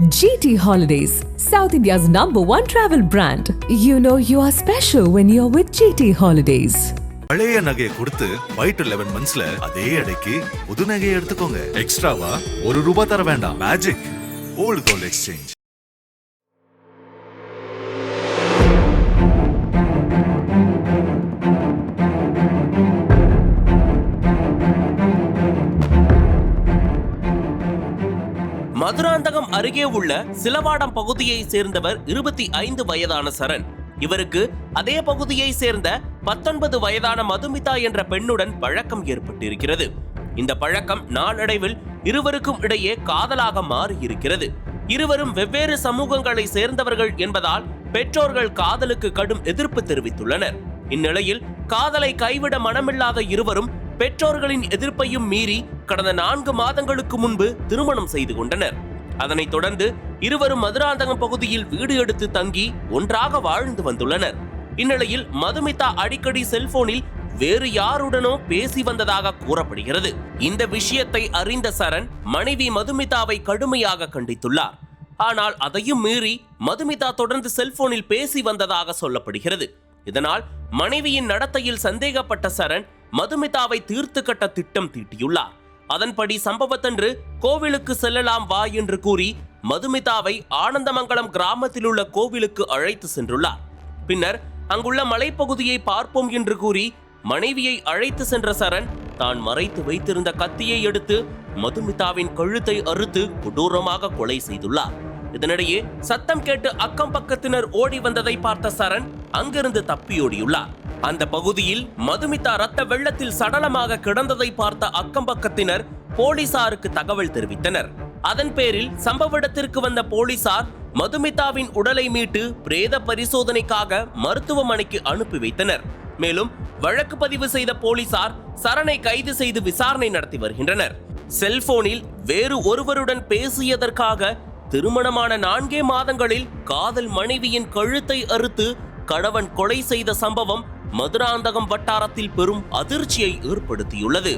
GT Holidays, South India's #1 travel brand. You know you are special when you're with GT Holidays. பழைய நகையை கொடுத்து white 11 மந்த்ஸ்ல அதே எடைக்கு புது நகையை எடுத்துக்கோங்க. எக்ஸ்ட்ராவா ₹1 தர வேண்டாம். Magic old gold exchange. Madurantakam அருகே உள்ள சிலவாடம் பகுதியை சேர்ந்தவர் 25 வயதான சரண். இவருக்கு அதே பகுதியை சேர்ந்த 19 வயதான மதுமிதா என்ற பெண்ணுடன் பழக்கம் ஏற்பட்டிருக்கிறது. இந்த பழக்கம் நாளடைவில் இருவருக்கும் இடையே காதலாக மாறியிருக்கிறது. இருவரும் வெவ்வேறு சமூகங்களை சேர்ந்தவர்கள் என்பதால் பெற்றோர்கள் காதலுக்கு கடும் எதிர்ப்பு தெரிவித்துள்ளனர். இந்நிலையில் காதலை கைவிட மனமில்லாத இருவரும் பெற்றோர்களின் எதிர்ப்பையும் மீறி கடந்த 4 மாதங்களுக்கு முன்பு திருமணம் செய்து கொண்டனர். அதனைத் தொடர்ந்து இருவரும் மதுராந்தகம் பகுதியில் வீடு எடுத்து தங்கி ஒன்றாக வாழ்ந்து வந்துள்ளனர். இந்நிலையில் மதுமிதா அடிக்கடி செல்போனில் வேறு யாருடனோ பேசி வந்ததாக கூறப்படுகிறது. இந்த விஷயத்தை அறிந்த சரண் மனைவி மதுமிதாவை கடுமையாக கண்டித்துள்ளார். ஆனால் அதையும் மீறி மதுமிதா தொடர்ந்து செல்போனில் பேசி வந்ததாக சொல்லப்படுகிறது. இதனால் மனைவியின் நடத்தையில் சந்தேகப்பட்ட சரண் மதுமிதாவை தீர்த்து கட்ட திட்டம் தீட்டியுள்ளார். அதன்படி சம்பவத்தன்று கோவிலுக்கு செல்லலாம் வா என்று கூறி மதுமிதாவை ஆனந்தமங்கலம் கிராமத்தில் உள்ள கோவிலுக்கு அழைத்து சென்றுள்ளார். பின்னர் அங்குள்ள மலைப்பகுதியை பார்ப்போம் என்று கூறி மனைவியை அழைத்து சென்ற சரண் தான் மறைத்து வைத்திருந்த கத்தியை எடுத்து மதுமிதாவின் கழுத்தை அறுத்து கொடூரமாக கொலை செய்துள்ளார். இதனிடையே சத்தம் கேட்டு அக்கம் பக்கத்தினர் ஓடி வந்ததை பார்த்த சரண் அங்கிருந்து தப்பியோடியுள்ளார். அந்த பகுதியில் மதுமிதா ரத்த வெள்ளத்தில் சடலமாக கிடந்ததை பார்த்த அக்கம் பக்கத்தினர் போலீசாருக்கு தகவல் தெரிவித்தனர். அதன் பேரில் சம்பவ இடத்திற்கு வந்த போலீசார் மதுமிதாவின் உடலை மீட்டு பிரேத பரிசோதனைக்காக மருத்துவமனைக்கு அனுப்பி வைத்தனர். மேலும் வழக்கு பதிவு செய்த போலீசார் சரணை கைது செய்து விசாரணை நடத்தி வருகின்றனர். செல்போனில் வேறு ஒருவருடன் பேசியதற்காக திருமணமான 4 மாதங்களில் காதல் மனைவியின் கழுத்தை அறுத்து கணவன் கொலை செய்த சம்பவம் மதுராந்தகம் வட்டாரத்தில் பெரும் அதிர்ச்சியை ஏற்படுத்தியுள்ளது.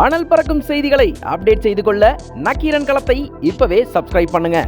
அனல் பறக்கும் செய்திகளை அப்டேட் செய்து கொள்ள நக்கீரன் களத்தை இப்பவே சப்ஸ்கிரைப் பண்ணுங்க.